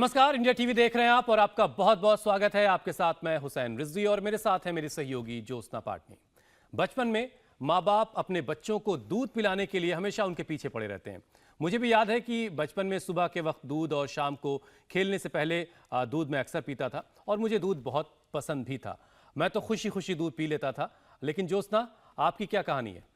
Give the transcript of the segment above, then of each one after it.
नमस्कार, India TV देख रहे हैं आप और आपका बहुत बहुत स्वागत है। आपके साथ मैं हुसैन रिजवी और मेरे साथ है मेरी सहयोगी ज्योत्सना पाटनी। बचपन में माँ बाप अपने बच्चों को दूध पिलाने के लिए हमेशा उनके पीछे पड़े रहते हैं। मुझे भी याद है कि बचपन में सुबह के वक्त दूध और शाम को खेलने से पहले दूध मैं अक्सर पीता था और मुझे दूध बहुत पसंद भी था। मैं तो खुशी खुशी दूध पी लेता था। लेकिन ज्योत्सना, आपकी क्या कहानी है?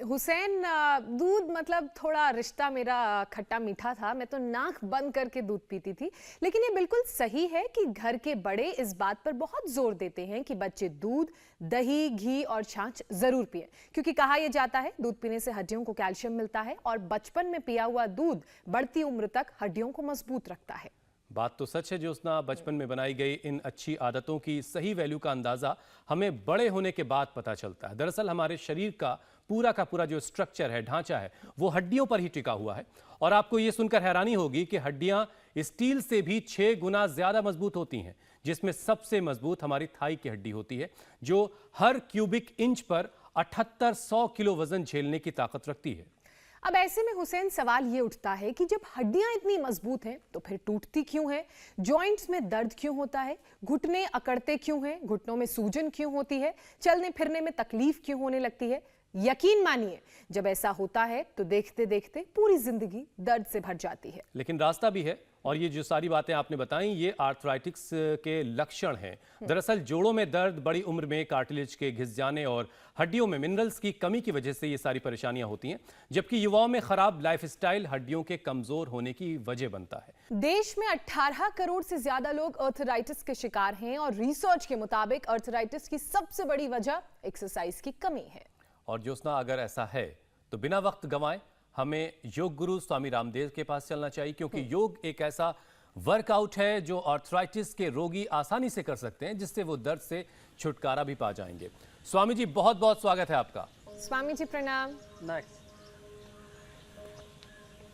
हुसैन, दूध मतलब थोड़ा रिश्ता मेरा खट्टा मीठा था। मैं तो नाक बंद करके दूध पीती थी। लेकिन ये बिल्कुल सही है कि घर के बड़े इस बात पर बहुत जोर देते हैं कि बच्चे दूध, दही, घी और छाछ जरूर पिए, क्योंकि कहा यह जाता है दूध पीने से हड्डियों को कैल्शियम मिलता है और बचपन में पिया हुआ दूध बढ़ती उम्र तक हड्डियों को मजबूत रखता है। बात तो सच है ज्योत्सना। बचपन में बनाई गई इन अच्छी आदतों की सही वैल्यू का अंदाजा हमें बड़े होने के बाद पता चलता है। दरअसल हमारे शरीर का पूरा जो स्ट्रक्चर है, ढांचा है, वो हड्डियों पर ही टिका हुआ है। और आपको ये सुनकर हैरानी होगी कि हड्डियां स्टील से भी 6 गुना ज्यादा मजबूत होती हैं, जिसमें सबसे मजबूत हमारी थाई की हड्डी होती है, जो हर क्यूबिक इंच पर 7800 किलो वजन झेलने की ताकत रखती है। अब ऐसे में हुसैन, सवाल ये उठता है कि जब हड्डियां इतनी मजबूत हैं तो फिर टूटती क्यों है? जॉइंट्स में दर्द क्यों होता है? घुटने अकड़ते क्यों हैं? घुटनों में सूजन क्यों होती है? चलने फिरने में तकलीफ क्यों होने लगती है? यकीन मानिए, जब ऐसा होता है तो देखते देखते पूरी जिंदगी दर्द से भर जाती है। लेकिन रास्ता भी है, और ये जो सारी बातें आपने बताई ये आर्थराइटिस के लक्षण हैं। दरअसल जोड़ों में दर्द, बड़ी उम्र में कार्टिलेज के घिस जाने और हड्डियों में मिनरल्स की कमी की वजह से ये सारी परेशानियां होती हैं, जबकि युवाओं में खराब लाइफस्टाइल हड्डियों के कमजोर होने की वजह बनता है। देश में 18 करोड़ से ज्यादा लोग आर्थराइटिस के शिकार हैं और रिसर्च के मुताबिक आर्थराइटिस की सबसे बड़ी वजह एक्सरसाइज की कमी है। और ज्योत्सना, अगर ऐसा है तो बिना वक्त गंवाए हमें योग गुरु स्वामी रामदेव के पास चलना चाहिए, क्योंकि योग एक ऐसा वर्कआउट है जो आर्थराइटिस के रोगी आसानी से कर सकते हैं, जिससे वो दर्द से छुटकारा भी पा जाएंगे। स्वामी जी, बहुत बहुत स्वागत है आपका। स्वामी जी प्रणाम।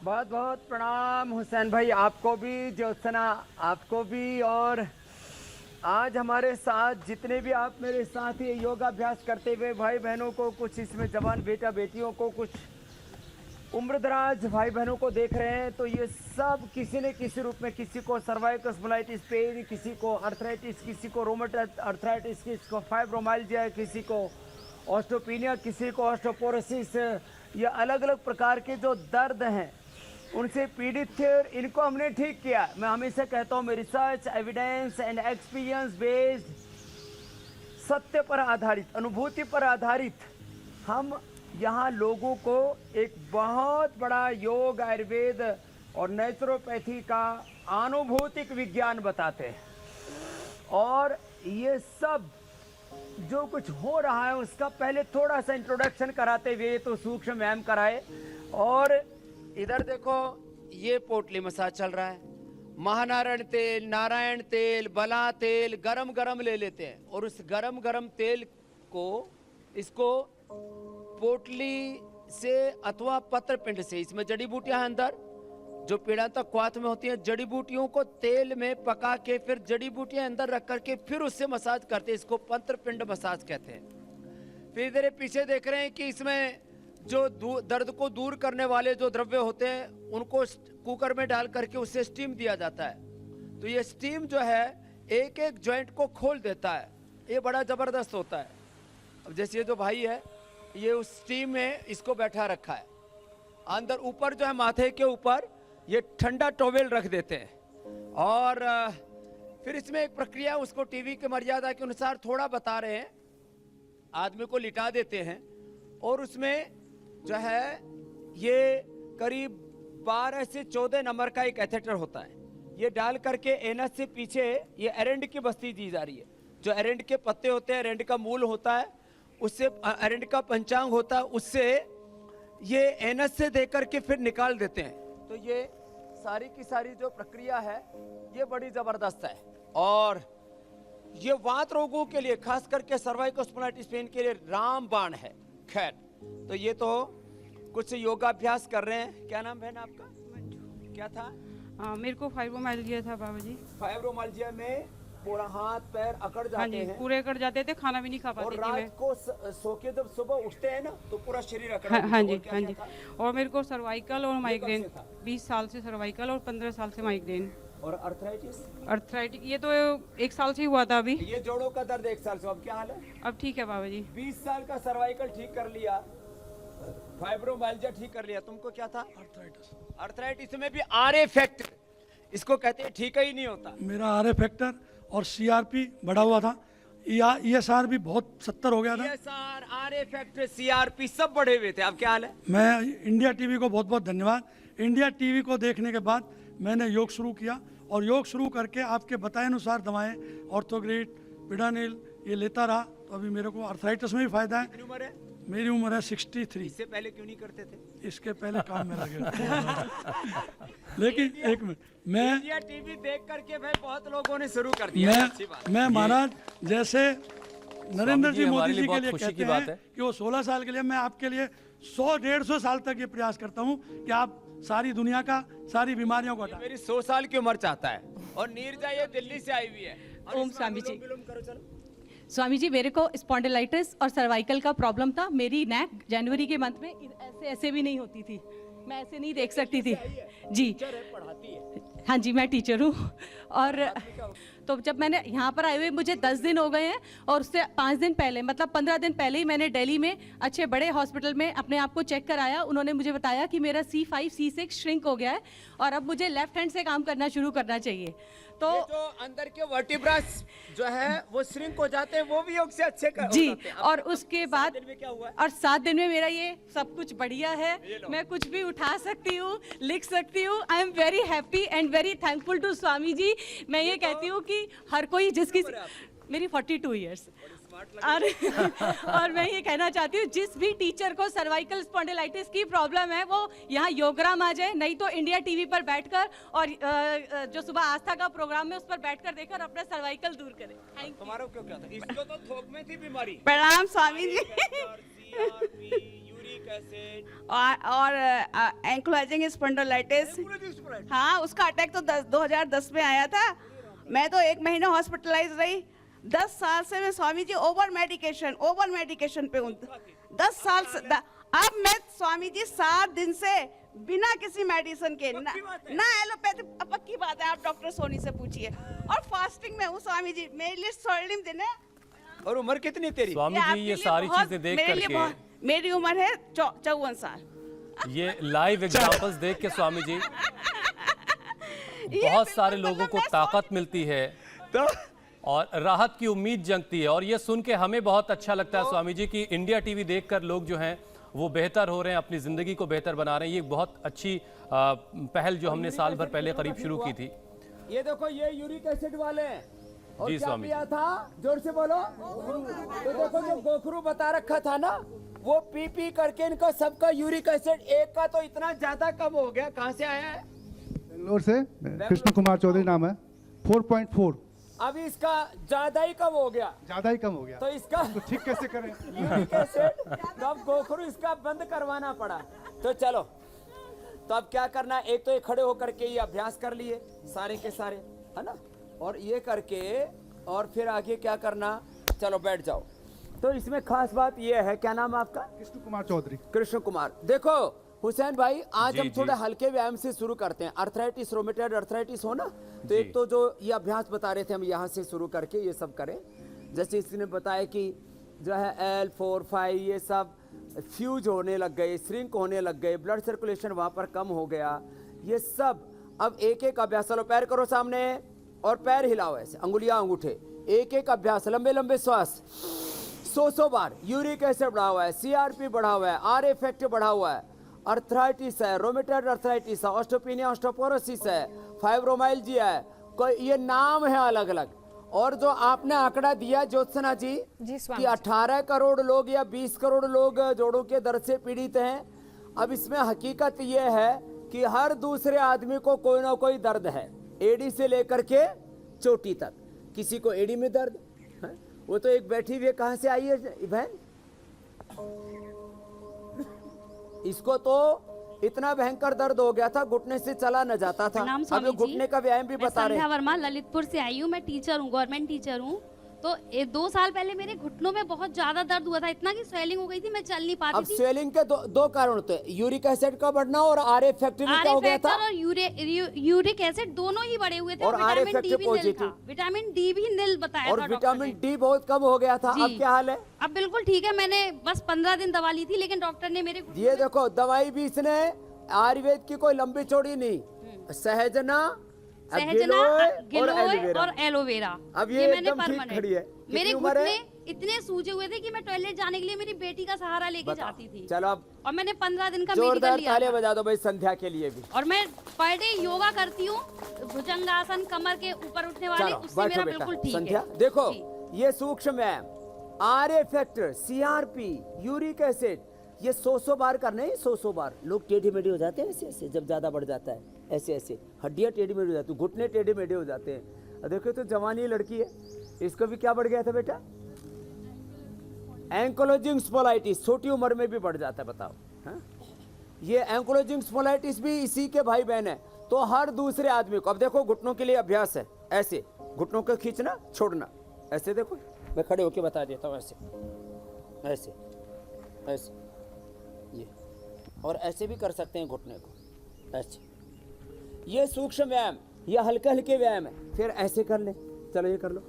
बहुत बहुत प्रणाम हुसैन भाई, आपको भी, ज्योत्सना आपको भी, और आज हमारे साथ जितने भी आप मेरे साथ ये योगाभ्यास करते हुए भाई बहनों को, कुछ इसमें जवान बेटा बेटियों को, कुछ उम्रदराज भाई बहनों को देख रहे हैं, तो ये सब किसी न किसी रूप में, किसी को सर्वाइकल स्पॉन्डिलाइटिस पेन, किसी को आर्थराइटिस, किसी को रोमेटॉइड आर्थराइटिस, किसी को फाइब्रोमाइल्जिया, किसी को ऑस्टियोपेनिया, किसी को ऑस्टियोपोरोसिस, ये अलग अलग प्रकार के जो दर्द हैं उनसे पीड़ित थे और इनको हमने ठीक किया। मैं हमेशा कहता हूँ, मैं research, evidence and experience based, सत्य पर आधारित, अनुभूति पर आधारित हम यहाँ लोगों को एक बहुत बड़ा योग, आयुर्वेद और नेचुरोपैथी का आनुभूतिक विज्ञान बताते हैं। और ये सब जो कुछ हो रहा है उसका पहले थोड़ा सा इंट्रोडक्शन कराते हुए तो सूक्ष्म व्यायाम कराए। और इधर देखो, ये पोटली मसाज चल रहा है, महानारायण तेल, नारायण तेल, बला तेल गरम गरम ले लेते हैं और उस गरम गरम तेल को, इसको पोटली से अथवा पत्र पिंड से, इसमें जड़ी बूटियां हैं अंदर जो पीड़ा तक क्वाथ में होती हैं, जड़ी बूटियों को तेल में पका के फिर जड़ी बूटियां अंदर रख करके फिर उससे मसाज करते हैं। इसको पत्र पिंड मसाज कहते हैं। फिर इधर पीछे देख रहे हैं कि इसमें जो दर्द को दूर करने वाले जो द्रव्य होते हैं उनको कुकर में डाल करके उससे स्टीम दिया जाता है। तो ये स्टीम जो है एक एक जॉइंट को खोल देता है, ये बड़ा जबरदस्त होता है। अब जैसे ये जो भाई है, ये उस स्टीम में इसको बैठा रखा है, अंदर ऊपर जो है माथे के ऊपर ये ठंडा टॉवेल रख देते हैं और फिर इसमें एक प्रक्रिया, उसको टीवी के मर्यादा के अनुसार थोड़ा बता रहे हैं, आदमी को लिटा देते हैं और उसमें जो है ये करीब 12 से 14 नंबर का एक कैथेटर होता है, ये डाल करके एनस से पीछे ये एरेंड की बस्ती दी जा रही है। जो एरेंड के पत्ते होते हैं, एरेंड का मूल होता है, उससे एरेंड का पंचांग होता है, उससे ये एनस से दे करके फिर निकाल देते हैं। तो ये सारी की सारी जो प्रक्रिया है ये बड़ी जबरदस्त है और ये वात रोगों के लिए, खास करके सर्वाइकल स्पॉन्डिलाइटिस पेन के लिए रामबाण है। खैर, तो ये तो कुछ योगाभ्यास कर रहे हैं। क्या नाम बहन आपका? क्या था? मेरे को फाइब्रोमाइल्जिया था बाबा जी। फाइब्रोमाइल्जिया में पूरा हाथ पैर अकड़ हाँ जाते जी, हैं पूरे कट जाते थे, खाना भी नहीं खा और पाती थी मैं। रात को सो के जब सुबह उठते हैं ना तो पूरा शरीर अकड़ा हाँ, होता हाँ है। जी, और क्या हाँ क्या जी। था? और मेरे को सर्वाइकल और माइग्रेन, से था? 20 साल से सर्वाइकल और 15 साल से माइग्रेन। और अर्थराइटिस, अर्थराइटिस ये तो 1 साल से ही हुआ था, अभी ये जोड़ों का दर्द 1 साल से, अब क्या हाल है? अब ठीक है बाबा जी। 20 साल का सर्वाइकल ठीक कर लिया, फाइब्रोमाइल्जिया ठीक कर लिया, तुमको क्या था? अर्थराइटिस। अर्थराइटिस में भी आरए फैक्टर, इसको कहते हैं, ठीक ही नहीं होता। मेरा आरए फैक्टर और सीआरपी बढ़ा हुआ था, ईएसआर भी बहुत 70 हो गया था। ईएसआर, आरए फैक्टर, सीआरपी सब बढ़े हुए थे, अब क्या हाल है? मैं इंडिया टीवी को बहुत बहुत धन्यवाद। इंडिया टीवी को देखने के बाद मैंने योग शुरू किया और योग शुरू करके आपके बताए अनुसार दवाएं ऑर्थोग्रिड, पिडानिल ये लेता रहा, तो अभी मेरे को अर्थराइटिस में भी फायदा है। कितनी उम्र है? मेरी उम्र है 63। इससे पहले क्यों नहीं करते थे? इसके पहले काम में लगे लेकिन एक मिनट, मैं इंडिया टीवी देख करके भाई बहुत लोगों ने शुरू कर दिया, अच्छी बात। मैं महाराज जैसे नरेंद्र जी, जी हमारे मोदी लिए जी के बहुत लिए खुशी कहते की बात हैं है। कि वो 16 साल के लिए, मैं आपके लिए 100-150 साल तक ये प्रयास करता हूँ कि आप सारी दुनिया का सारी बीमारियों को हटाएं। मेरी 100 साल की उम्र चाहता है और नीरजा ये दिल्ली से आई हुई है। और ओम इसका स्वामी जी। अनुलोम विलोम करो, चलो। स्वामी जी, मेरे को स्पॉन्डिलाइटिस और सर्वाइकल का प्रॉब्लम था। मेरी नेक जनवरी के मंथ में ऐसे ऐसे भी नहीं होती थी, मैं ऐसे नहीं देख सकती थी जी। पढ़ाती है। हाँ जी, मैं टीचर हूँ। और तो जब मैंने यहाँ पर आए हुए मुझे 10 दिन हो गए हैं, और उससे 5 दिन पहले मतलब 15 दिन पहले ही मैंने दिल्ली में अच्छे बड़े हॉस्पिटल में अपने आप को चेक कराया। उन्होंने मुझे बताया कि मेरा C5 C6 श्रिंक हो गया है और अब मुझे लेफ्ट हैंड से काम करना शुरू करना चाहिए। तो ये जो अंदर के वर्टिब्रास जो है वो श्रिंक हो जाते हैं, वो भी योग से अच्छे हो जी, जाते हैं। और उसके बाद 7 दिन में क्या हुआ? और 7 दिन में मेरा ये सब कुछ बढ़िया है, मैं कुछ भी उठा सकती हूँ, लिख सकती हूँ। I am very happy and very thankful to Swami ji. मैं ये कहती हूँ कि हर कोई जिसकी, मेरी 42 ईयर्स, और मैं ये कहना चाहती हूँ जिस भी टीचर को सर्वाइकल स्पॉन्डिलाइटिस की प्रॉब्लम है वो यहाँ योगराम आ जाए, नहीं तो इंडिया टीवी पर बैठकर और जो सुबह आस्था का प्रोग्राम है उस पर बैठकर देखकर अपना सर्वाइकल दूर करें। Thank you. तुम्हारा क्यों क्या था? इसको तो थोक में थी बीमारी। प्रणाम स्वामी जी। यूरिक एसिड और एंक्लोजिंग स्पॉन्डिलाइटिस, हाँ उसका अटैक तो 2010 में आया था। मैं तो 1 महीना हॉस्पिटलाइज रही। 10 साल से मैं स्वामी जी ओवर मेडिकेशन पे हूँ। 10 साल से अब मैं स्वामी जी 7 दिन से बिना किसी मेडिसिन के ना एलोपैथी, पक्की बात है, आप डॉक्टर सोनी से पूछिए। और फास्टिंग में हूँ स्वामी जी, मेरे लिए स्वर्णिम दिन है। और उम्र कितनी तेरी? स्वामी जी, ये सारी चीजें देख करके, मेरी उम्र है 54 साल। ये लाइव एग्जांपल्स देख के स्वामी जी बहुत सारे लोगों को ताकत मिलती है और राहत की उम्मीद जगती है। और ये सुन के हमें बहुत अच्छा लगता है स्वामी जी कि इंडिया टीवी देखकर लोग जो हैं वो बेहतर हो रहे हैं, अपनी जिंदगी को बेहतर बना रहे हैं। ये बहुत अच्छी पहल जो हमने साल भर पहले करीब शुरू की थी। ये देखो, ये यूरिक एसिड वाले हैं। और जी क्या स्वामी पिया था? जोर से बोलो। तो देखो, जो गोखरू बता रखा था ना, वो पी करके इनका सबका यूरिक एसिड एक का तो इतना ज्यादा कम हो गया। कहाँ से आया है? बेंगलोर से कृष्ण कुमार चौधरी नाम है। 4.4 अभी इसका ज्यादा ही कम हो गया। ज्यादा ही कम हो गया, तो इसका तो ठीक कैसे करें? यूरिक एसिड तो अब गोखरू इसका बंद करवाना पड़ा। तो चलो, तो अब क्या करना, एक तो ये खड़े होकर के ये अभ्यास कर लिए सारे के सारे, है ना, और ये करके और फिर आगे क्या करना, चलो बैठ जाओ। तो इसमें खास बात ये है, क्या नाम है आपका? कृष्ण कुमार चौधरी। कृष्ण कुमार। देखो हुसैन भाई, आज जी, हम थोड़े हल्के व्यायाम से शुरू करते हैं। अर्थराइटिस, रोमेटॉइड अर्थराइटिस हो ना, तो एक तो जो ये अभ्यास बता रहे थे हम यहाँ से शुरू करके ये सब करें। जैसे इसने बताया कि जो है L4, 5 ये सब फ्यूज होने लग गए, श्रिंक होने लग गए, ब्लड सर्कुलेशन वहाँ पर कम हो गया, ये सब। अब एक एक अभ्यास, चलो पैर करो सामने और पैर हिलाओ ऐसे, अंगुलियां अंगूठे, एक एक अभ्यास, लंबे लंबे श्वास 100 बार। यूरिक एसिड बढ़ा हुआ है, CRP बढ़ा हुआ है, आर इफेक्ट बढ़ा हुआ है, अर्थराइटिस है, रोमेटॉइड अर्थराइटिस है, ऑस्टियोपेनिया ऑस्टियोपोरोसिस है, फाइब्रोमाइल्जिया है, कोई ये नाम है अलग अलग। और जो आपने आंकड़ा दिया ज्योत्सना जी स्वामी कि 18 करोड़ लोग या 20 करोड़ लोग जोड़ों के दर्द से पीड़ित हैं। अब इसमें हकीकत ये है कि हर दूसरे आदमी को कोई ना कोई दर्द है, एडी से लेकर के चोटी तक। किसी को एडी में दर्द है, वो तो एक बैठी हुई है, कहाँ से आई है बहन? इसको तो इतना भयंकर दर्द हो गया था, घुटने से चला न जाता था। प्रणाम अब स्वामी ये जी। घुटने का व्यायाम भी मैं बता रहे संध्या हैं। वर्मा ललितपुर से आई हूँ। मैं टीचर हूँ, गवर्नमेंट टीचर हूँ। तो 2 साल पहले मेरे घुटनों में बहुत ज्यादा दर्द हुआ था, इतना कि स्वेलिंग हो गई थी, मैं चल नहीं अब पाती थी। स्वेलिंग के दो कारण होते हैं, यूरिक एसिड का बढ़ना और आरए फैक्टर क्या हो गया था। और यूरिक एसिड दोनों ही बढ़े हुए थे और और RA विटामिन डी factor भी नील positive। था। विटामिन डी भी नील बताया और था डॉक्टर ने। विटामिन डी बहुत कम हो गया था। जी। अब क्या हाल है? अब बिल्कुल ठीक है। मैंने बस 15 दिन दवा ली थी, लेकिन डॉक्टर ने मेरे घुटनों ये में- देखो, दवाई भी इसने आयुर्वेद की कोई लंबी चौड़ी नहीं, सहजना, सहजना, गिलोय और गिलोय एलोवेरा। और एलोवेरा। अब ये मैंने एकदम ठीक permanent- खड़ी है। मेरे कितनी उम्र है? घुटने इतने सूजे हुए थे कि मैं टॉयलेट जाने के लिए मेरी बेटी का सहारा लेके जाती थी। चलो अब और मैंने 15 दिन का मेडिकल जोरदार लिया तालियां था। बजा दो भाई संध्या के लिए भी। और मैं पर डे योगा करती हूँ, भुजंगासन, कमर के ऊपर उठने वाले, चलो उससे बैठो मेरा बेटा। बिल्कुल ठीक संध्या है। देखो, जी। ये सूक्ष्म है, RA factor, CRP, uric acid, ये 100 बार करने हैं, 100 बार। लोग टेढ़े मेढ़े हो जाते हैं ऐसे ऐसे, जब ज्यादा बढ़ जाता है ऐसे ऐसे, हड्डियां टेढ़ी मेढ़ी हो जाती है, घुटने टेढ़े मेढ़े हो जाते हैं। और देखो तो जवानी लड़की है, इसको भी क्या बढ़ गया था बेटा? एंकोलोजिंग स्पोलाइटिस, छोटी उम्र में भी बढ़ जाता है, बताओ। हाँ? ये एंकोलोजिंग स्पोलाइटिस भी इसी के भाई बहन है। तो हर दूसरे आदमी को, अब देखो घुटनों के लिए अभ्यास है, ऐसे घुटनों को खींचना छोड़ना, ऐसे देखो, मैं खड़े होके बता देता हूँ, ऐसे ऐसे ऐसे, ये, और ऐसे भी कर सकते हैं घुटने को, ऐसे। ये सूक्ष्म व्यायाम, ये हल्के हल्के व्यायाम है। फिर ऐसे कर ले, चलो ये कर लो।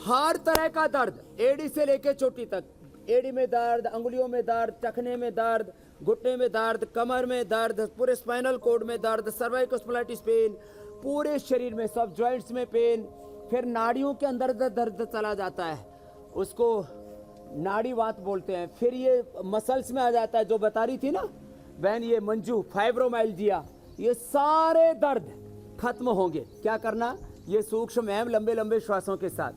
हर तरह का दर्द, एड़ी से लेके चोटी तक, एड़ी में दर्द, अंगुलियों में दर्द, टखने में दर्द, घुटने में दर्द, कमर में दर्द, पूरे स्पाइनल कोड में दर्द, सर्वाइकल स्पोलाइटिस पेन, पूरे शरीर में, सब जॉइंट्स में पेन। फिर नाड़ियों के अंदर दर्द चला जाता है, उसको नाड़ीवात बोलते हैं। फिर ये मसल्स में आ जाता है, जो बता रही थी ना बहन, ये मंजू, फाइब्रोमाइल्जिया, ये सारे दर्द खत्म होंगे। क्या करना? ये सूक्ष्म व्यायाम लंबे लंबे श्वासों के साथ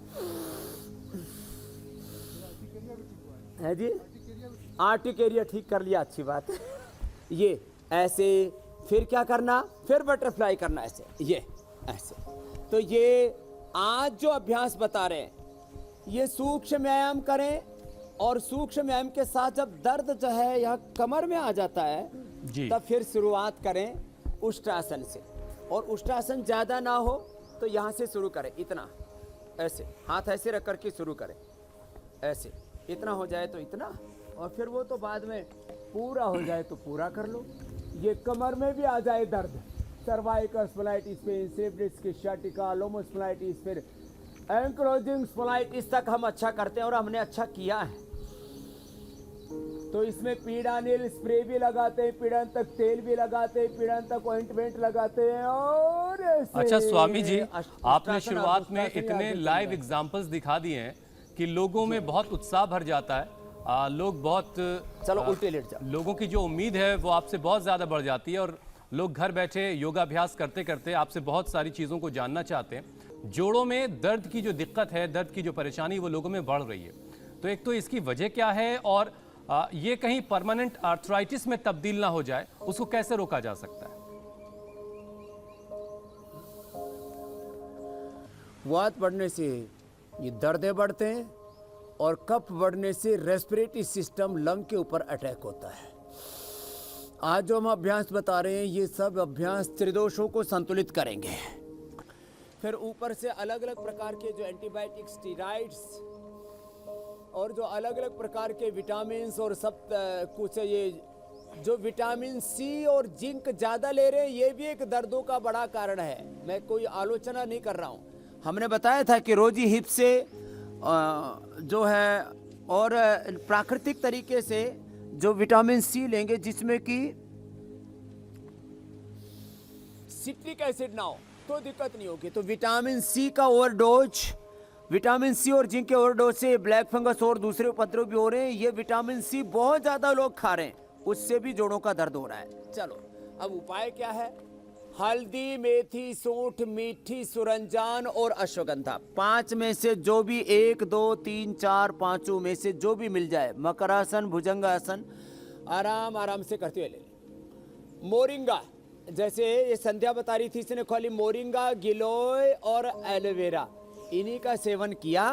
है जी। आर्टिक एरिया ठीक कर लिया, अच्छी बात है। ये ऐसे, फिर क्या करना? फिर बटरफ्लाई करना, ऐसे, ये ऐसे। तो ये आज जो अभ्यास बता रहे हैं, ये सूक्ष्म व्यायाम करें। और सूक्ष्म व्यायाम के साथ जब दर्द जो है यहाँ कमर में आ जाता है जी। तब फिर शुरुआत करें उष्ट्रासन से। और उष्ट्रासन ज्यादा ना हो तो यहाँ से शुरू करें, इतना, ऐसे हाथ ऐसे रख करके शुरू करें, ऐसे, इतना हो जाए तो इतना, और फिर वो तो बाद में पूरा हो जाए तो पूरा कर लो। ये कमर में भी आ जाए दर्द, सर्वाइकल स्पोलाइटिस पेन, सेब्रिस की शाटिका, लोमोस्पोलाइटिस, फिर एंक्लोजिंग स्पोलाइटिस तक हम अच्छा करते हैं, और हमने अच्छा किया है। तो इसमें पीड़ानिल स्प्रे भी लगाते हैं, पीड़न तक तेल भी लगाते हैं, पीड़न तक ऑइंटमेंट लगाते हैं, और ऐसे। अच्छा स्वामी जी, आपने उष्ट्रासन, शुरुआत में उष्ट्रासन ही इतने आगे लाइव चल रहा एग्जाम्पल्स दिखा दिए हैं कि लोगों में बहुत उत्साह भर जाता है। लोग बहुत चलो उल्टे लेट जाओ। लोगों की जो उम्मीद है वो आपसे बहुत ज़्यादा बढ़ जाती है, और लोग घर बैठे योगाभ्यास करते करते आपसे बहुत सारी चीज़ों को जानना चाहते हैं। जोड़ों में दर्द की जो दिक्कत है, दर्द की जो परेशानी, वो लोगों में बढ़ रही है। तो एक तो इसकी वजह क्या है, और ये कहीं परमानेंट आर्थराइटिस में तब्दील ना हो जाए, उसको कैसे रोका जा सकता है? वात बढ़ने से ये दर्दें बढ़ते हैं, और कफ बढ़ने से रेस्पिरेटरी सिस्टम, लंग के ऊपर अटैक होता है। आज जो हम अभ्यास बता रहे हैं, ये सब अभ्यास त्रिदोषों को संतुलित करेंगे। फिर ऊपर से अलग अलग प्रकार के जो एंटीबायोटिक, स्टीरॉइड्स, और जो अलग अलग प्रकार के विटामिन और सब कुछ, ये जो विटामिन सी और जिंक ज़्यादा ले रहे हैं, ये भी एक दर्दों का बड़ा कारण है। मैं कोई आलोचना नहीं कर रहा हूँ। हमने बताया था कि रोजी हिप से जो है, और प्राकृतिक तरीके से जो विटामिन सी लेंगे, जिसमें कि सिट्रिक एसिड ना हो तो दिक्कत नहीं होगी। तो विटामिन सी का ओवरडोज, विटामिन सी और जिंक के ओवरडोज से ब्लैक फंगस और दूसरे उपद्रव भी हो रहे हैं। ये विटामिन सी बहुत ज़्यादा लोग खा रहे हैं, उससे भी जोड़ों का दर्द हो रहा है। चलो अब उपाय क्या है? हल्दी, मेथी, सूंठ, मीठी, सुरंजान और अश्वगंधा, 5 में से जो भी 1, 2, 3, 4, 5 में से जो भी मिल जाए। मकरासन, भुजंगासन आराम आराम से करते हुए ले लें। मोरिंगा, जैसे ये संध्या बता रही थी, इसने खाली मोरिंगा, गिलोय और एलोवेरा, इन्हीं का सेवन किया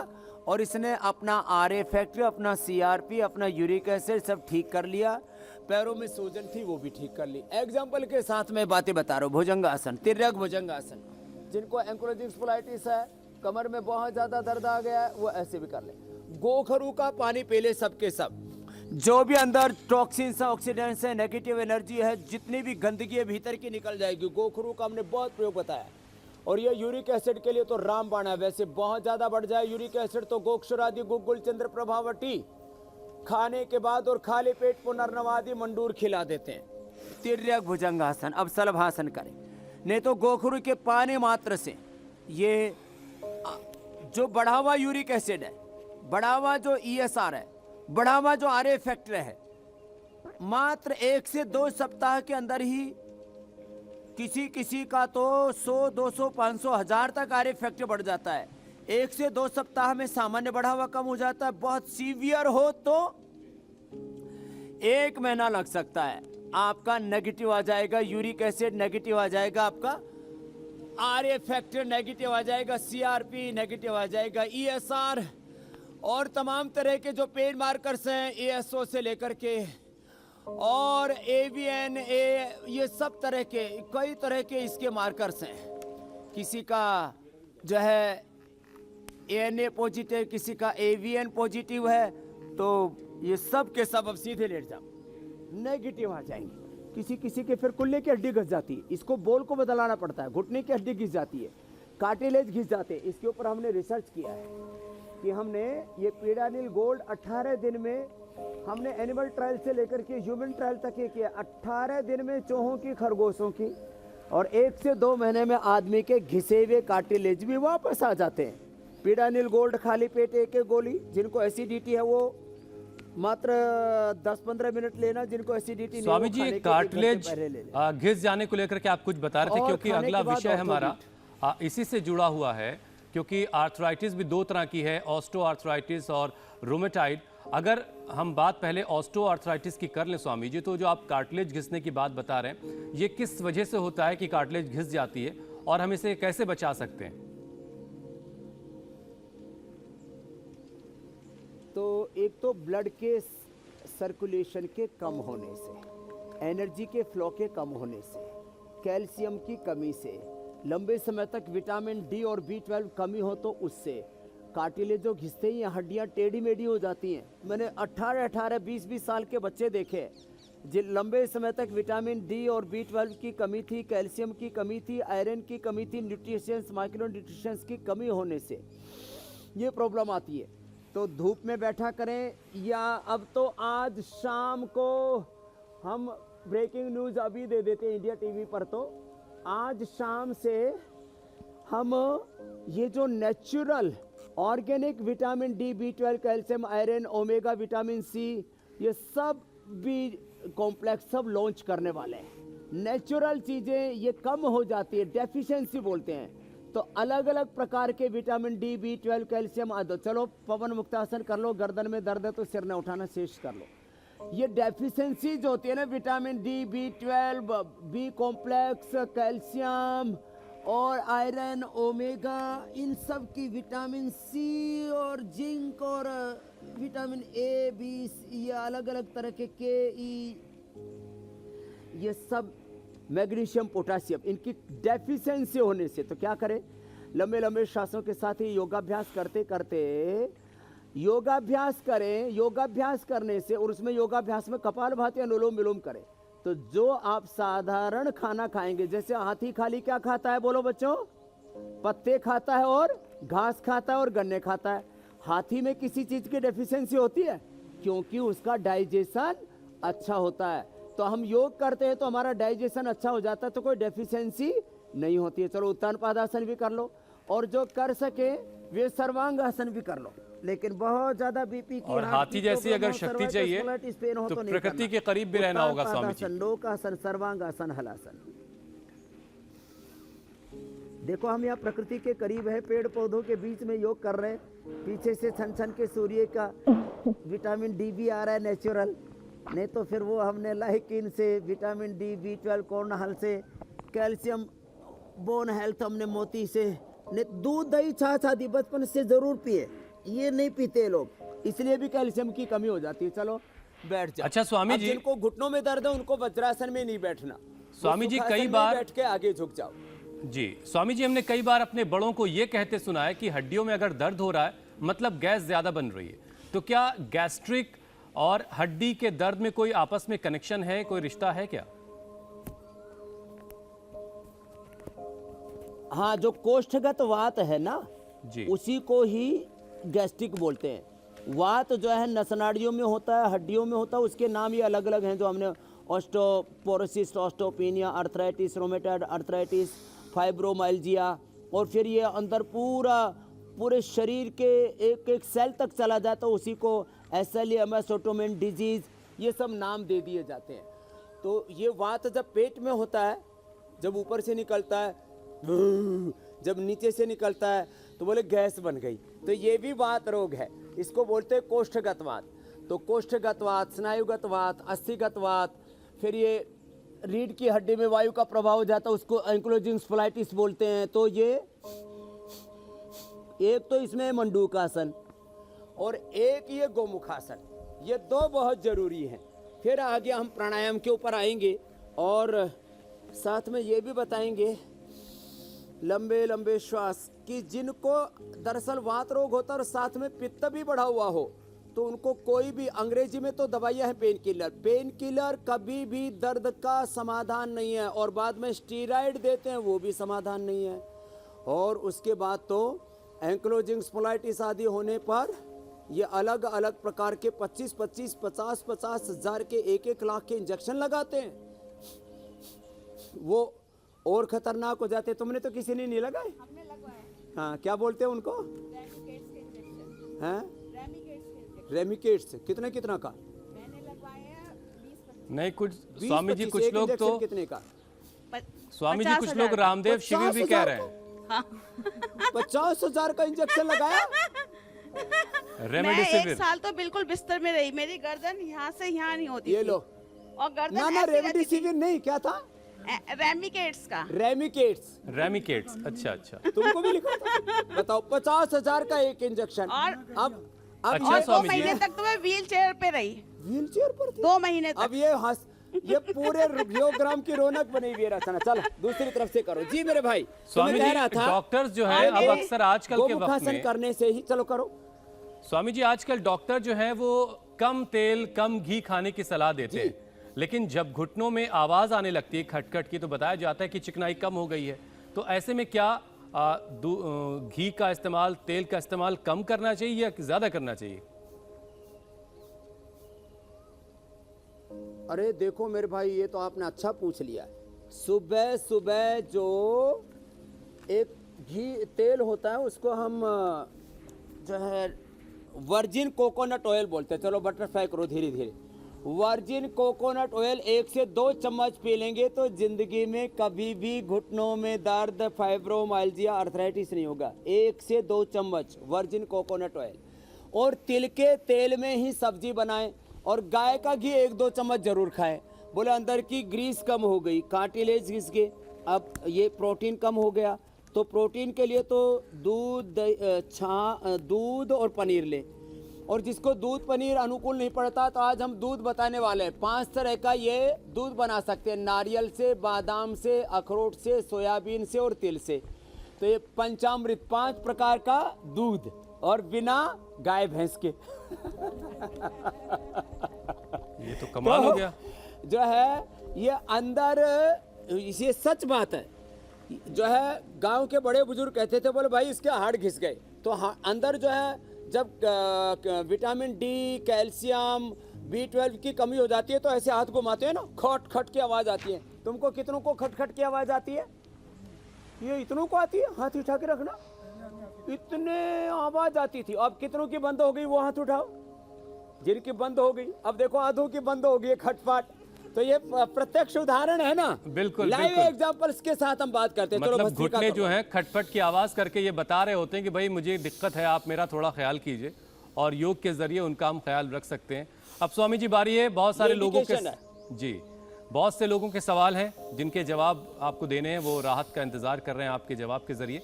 और इसने अपना RA फैक्टर, अपना CRP, अपना यूरिक एसिड सब ठीक कर लिया। पैरों में सूजन थी वो भी ठीक कर ली। एग्जाम्पल के साथ मैं बातें बता रहा हूँ। भुजंगासन, तिर्यक भुजंगासन, जिनको एंकोलॉजिक स्पोलाइटिस है, कमर में बहुत ज़्यादा दर्द आ गया है, वो ऐसे भी कर ले। गोखरू का पानी पी ले सबके सब। जो भी अंदर टॉक्सिन्स है, ऑक्सीडेंट्स है, नेगेटिव एनर्जी है, जितनी भी गंदगी है भीतर की निकल जाएगी। गोखरू का हमने बहुत प्रयोग बताया। और ये यूरिक एसिड के लिए तो रामबाण है। वैसे बहुत ज़्यादा बढ़ जाए यूरिक एसिड तो गोक्षरादि गुग्गुल चंद्र प्रभावटी खाने के बाद और खाली पेट पुनर्नवादि मंडूर खिला देते हैं। तिर्यक भुजंगासन। अब सलभासन करें। नहीं तो गोखरू के पानी मात्र से ये जो बढ़ा हुआ यूरिक एसिड है, बढ़ा हुआ जो ESR है, बढ़ा हुआ जो RA फैक्टर है, मात्र 1 से 2 सप्ताह के अंदर ही किसी किसी का तो 100, 200, 500, 1000 तक RA फैक्टर बढ़ जाता है। 1 से 2 सप्ताह में सामान्य बढ़ा हुआ कम हो जाता है। बहुत सीवियर हो तो 1 महीना लग सकता है। आपका नेगेटिव आ जाएगा, यूरिक एसिड नेगेटिव आ जाएगा, आपका RA फैक्टर नेगेटिव आ जाएगा, CRP नेगेटिव आ जाएगा, ESR और तमाम तरह के जो पेन मार्कर्स हैं, ASO से लेकर के और AVN, ये सब तरह के कई तरह के इसके मार्कर्स हैं। किसी का जो है ANA पॉजिटिव, किसी का AVN पॉजिटिव है, तो ये सब के सब अब सीधे लेट जाओ, नेगेटिव आ जाएंगे। किसी किसी के फिर कुल्ले की हड्डी घिस जाती है, इसको बोल को बदलाना पड़ता है। घुटने की हड्डी घिस जाती है, कार्टिलेज घिस जाते हैं। इसके ऊपर हमने रिसर्च किया है कि हमने ये पीडानिल गोल्ड 18 दिन में हमने एनिमल ट्रायल से लेकर के ह्यूमन ट्रायल तक ये किया। 18 दिन में चूहों की, खरगोशों की, और 1 से 2 महीने में आदमी के घिसे हुए कार्टिलेज भी वापस आ जाते हैं। पीडानिल गोल्ड खाली पेट 1 गोली, जिनको एसिडिटी है वो मात्र 10-15 मिनट लेना, जिनको एसिडिटी नहीं स्वामी जी, वो खाने के कार्टिलेज 1 घंटे पहले ले लें। घिस जाने को लेकर के आप कुछ बता रहे थे, और क्योंकि खाने अगला के बाद विषय हमारा इसी से जुड़ा हुआ है। क्योंकि आर्थराइटिस भी 2 तरह की है, ऑस्टो आर्थराइटिस और रोमेटाइड। अगर हम बात पहले ऑस्टो आर्थराइटिस की कर लें स्वामी जी, तो जो आप कार्टिलेज घिसने की बात बता रहे हैं, ये किस वजह से होता है कि कार्टिलेज घिस जाती है और हम इसे कैसे बचा सकते हैं? तो एक तो ब्लड के सर्कुलेशन के कम होने से, एनर्जी के फ्लो के कम होने से, कैल्शियम की कमी से, लंबे समय तक विटामिन डी और B12 कमी हो तो उससे कार्टिलेज जो घिसते ही हड्डियां टेढ़ी मेढ़ी हो जाती हैं। मैंने 18, 20 साल के बच्चे देखे जिन लंबे समय तक विटामिन डी और B12 की कमी थी, कैल्शियम की कमी थी, आयरन की कमी थी, न्यूट्रिशंस, माइक्रो न्यूट्रिशंस की कमी होने से ये प्रॉब्लम आती है। तो धूप में बैठा करें, या अब तो आज शाम को हम ब्रेकिंग न्यूज़ अभी दे देते हैं इंडिया टीवी पर, तो आज शाम से हम ये जो natural organic vitamin D, B12, calcium, iron, omega, vitamin C, ये सब भी कॉम्प्लेक्स सब लॉन्च करने वाले हैं। नेचुरल चीज़ें ये कम हो जाती है, डेफिशिएंसी बोलते हैं। तो अलग अलग प्रकार के विटामिन डी, B12, कैल्शियम आदि। चलो पवन मुक्तासन कर लो, गर्दन में दर्द है तो सिर न उठाना, शेष कर लो। ये डेफिशिएंसी जो होती है ना, vitamin D, B12, B complex, calcium और आयरन, ओमेगा, इन सब की, विटामिन C और जिंक और विटामिन A, B, ये अलग अलग तरह के E, ये सब मैग्नीशियम, पोटासियम, इनकी डेफिशिएंसी होने से तो क्या करें, लंबे लंबे श्वासों के साथ ही योगाभ्यास करते करते योगाभ्यास करें। योगाभ्यास करने से, और उसमें योगाभ्यास में कपालभाति, अनुलोम विलोम करें। तो जो आप साधारण खाना खाएंगे, जैसे हाथी खाली क्या खाता है बोलो बच्चों? पत्ते खाता है और घास खाता है और गन्ने खाता है। हाथी में किसी चीज की डेफिशिएंसी होती है? क्योंकि उसका डाइजेशन अच्छा होता है। तो हम योग करते हैं तो हमारा डाइजेशन अच्छा हो जाता है, तो कोई डेफिशिएंसी नहीं होती है। चलो उत्तान पादासन भी कर लो, और जो कर सके वे सर्वांग आसन भी कर लो। लेकिन बहुत ज्यादा बीपी की, और हाथी जैसी अगर शक्ति चाहिए तो प्रकृति के करीब भी रहना होगा स्वामी जी। लोकासन, सर्वांगासन, हलासन। देखो हम यहाँ प्रकृति के करीब है, पेड़ पौधों के बीच में योग कर रहे हैं। पीछे से छन छन के सूर्य का विटामिन डी भी आ रहा है नेचुरल, नहीं तो फिर वो हमने लाइकिन से, विटामिन डी, B12 कॉर्नहल से, कैल्शियम, बोन हेल्थ हमने मोती से, नहीं दूध दही छाछ आदि बचपन से जरूर पिए। ये नहीं पीते लोग, इसलिए भी कैल्शियम की कमी हो जाती है। चलो बैठ जाओ। अच्छा स्वामी अब जी, जिनको घुटनों में दर्द है उनको वज्रासन में नहीं बैठना। स्वामी वो जी, सुखासन कई में बार- बैठ के आगे झुक जाओ। जी स्वामी जी, हमने कई बार अपने बड़ों को ये कहते सुना है कि हड्डियों में अगर दर्द हो रहा है मतलब गैस ज्यादा बन रही है, तो क्या गैस्ट्रिक और हड्डी के दर्द में कोई आपस में कनेक्शन है, कोई रिश्ता है क्या? हाँ, जो कोष्ठगत वात है ना, जी उसी को ही गैस्ट्रिक बोलते हैं। वात जो है नसनाड़ियों में होता है, हड्डियों में होता है, उसके नाम ही अलग अलग हैं जो हमने osteoporosis, osteopenia, arthritis, rheumatoid arthritis, fibromyalgia, और फिर ये अंदर पूरे शरीर के एक एक सेल तक चला जाता है, उसी को एसएलईएमएस ऑटोमेन डिजीज, ये सब नाम दे दिए जाते हैं। तो ये वात जब पेट में होता है, जब ऊपर से निकलता है, जब नीचे से निकलता है, तो बोले गैस बन गई, तो ये भी वात रोग है। इसको बोलते हैं कोष्ठगत वात। तो कोष्ठगत वात, स्नायुगत वात, अस्थिगत वात, फिर ये रीढ़ की हड्डी में वायु का प्रभाव हो जाता है, उसको एंक्लोजिंग स्पोलाइटिस बोलते हैं। तो ये एक तो इसमें मंडूकासन और एक ये गोमुखासन, ये दो बहुत जरूरी हैं। फिर आगे हम प्राणायाम के ऊपर आएंगे और साथ में ये भी बताएंगे लंबे लंबे श्वास, कि जिनको दरअसल वात रोग होता है और साथ में पित्त भी बढ़ा हुआ हो, तो उनको कोई भी, अंग्रेजी में तो दवाइयाँ हैं पेन किलर, पेन किलर कभी भी दर्द का समाधान नहीं है, और बाद में स्टीरॉयड देते हैं वो भी समाधान नहीं है। और उसके बाद तो एंक्लोजिंग स्पोलाइटिस आदि होने पर ये अलग अलग प्रकार के 25-25, 50-50 हज़ार के 1-1 लाख के इंजेक्शन लगाते हैं, वो और खतरनाक हो जाते हैं। तुमने तो किसी ने नहीं लगाए? हमने लगवाया। हाँ, क्या बोलते हैं उनको? हैं? रेमिकेट्स। कितने कितना का? मैंने लगवाया 20-25। नहीं, कुछ 20, स्वामी जी 25, कुछ एक लोग तो इंजेक्शन कितने का? स्वामी जी कुछ लोग रामदेव शिविर भी कह रहे हैं। 50,000 का इंजेक्शन लगाया? मैं रेमडेसिविर। 1 साल तो बिल्कुल बिस्तर में रही, मेरी गर्दन यहाँ से यहाँ नहीं होती ये थी। लो। और गर्दन ना ना, ऐसे रहती थी। रेमडेसिविर नहीं, क्या था? रेमिकेट्स का। रेमिकेट्स। रेमिकेट्स, अच्छा अच्छा। तुमको भी लिखा था? बताओ, 50,000 का एक इंजेक्शन। और अब अच्छा, और 2 स्वामी जी। महीने तक तो मैं व्हील चेयर पे रही, व्हील चेयर पर थे? 2 महीने तक। अब ये पूरे रियोग्राम की रौनक बनी हुई है रचना। चलो दूसरी तरफ से करो जी मेरे भाई। स्वामी तुम्हें कह जी, रहा था डॉक्टर्स जो है अब अक्सर आजकल के वक्त गोमुखासन में, करने से ही, चलो करो। स्वामी जी आजकल डॉक्टर जो है वो कम तेल कम घी खाने की सलाह देते हैं, लेकिन जब घुटनों में आवाज आने लगती है खटखट की, तो बताया जाता है कि चिकनाई कम हो गई है। तो ऐसे में क्या घी का इस्तेमाल, तेल का इस्तेमाल कम करना चाहिए या ज्यादा करना चाहिए? अरे देखो मेरे भाई, ये तो आपने अच्छा पूछ लिया। सुबह सुबह जो एक घी तेल होता है उसको हम जो है वर्जिन कोकोनट ऑयल बोलते हैं। चलो बटरफ्लाई करो धीरे धीरे। वर्जिन कोकोनट ऑयल 1 से 2 चम्मच पी लेंगे तो जिंदगी में कभी भी घुटनों में दर्द, फाइब्रोमाइल्जिया, अर्थराइटिस नहीं होगा। 1 से 2 चम्मच वर्जिन कोकोनट ऑयल। और तिल के तेल में ही सब्जी बनाएं, और गाय का घी 1-2 चम्मच जरूर खाएं। बोले अंदर की ग्रीस कम हो गई, कार्टिलेज घिसके, अब ये प्रोटीन कम हो गया, तो प्रोटीन के लिए तो दूध और पनीर ले। और जिसको दूध पनीर अनुकूल नहीं पड़ता, तो आज हम दूध बताने वाले हैं। 5 तरह का ये दूध बना सकते हैं, नारियल से, बादाम से, अखरोट से, सोयाबीन से और तिल से। तो ये पंचामृत, 5 प्रकार का दूध, और बिना गाय भैंस के। ये तो कमाल हो गया। जो है ये अंदर, ये सच बात है। जो है गांव के बड़े बुजुर्ग कहते थे, बोले भाई इसके हाड़ घिस गए, तो अंदर जो है जब विटामिन डी, कैल्शियम, B12 की कमी हो जाती है, तो ऐसे हाथ घुमाते हैं ना, खट खट की आवाज आती है। तुमको कितनों को खट खट की आवाज आती है? ये इतनों को आती है? हाथ उठा के रखना। इतने आवाज आती थी, अब कितनों की बंद हो गई? वो हाथ उठाओ जिनकी बंद हो गई। अब देखो आधों की बंद हो गई खटपट। तो ये प्रत्यक्ष उदाहरण है ना, बिल्कुल लाइव बिल्कुल। एग्जांपल्स के साथ हम बात करते हैं। चलो मतलब भस्त्रिका घुटने करो। जो हैं खटपट की आवाज करके ये बता रहे होते हैं कि भाई मुझे दिक्कत है, आप मेरा थोड़ा ख्याल कीजिए, और योग के जरिए उनका हम ख्याल रख सकते हैं। अब स्वामी जी बारी है, बहुत सारे लोगों के जी बहुत से लोगों के सवाल हैं जिनके जवाब आपको देने हैं, वो राहत का इंतजार कर रहे हैं आपके जवाब के जरिए।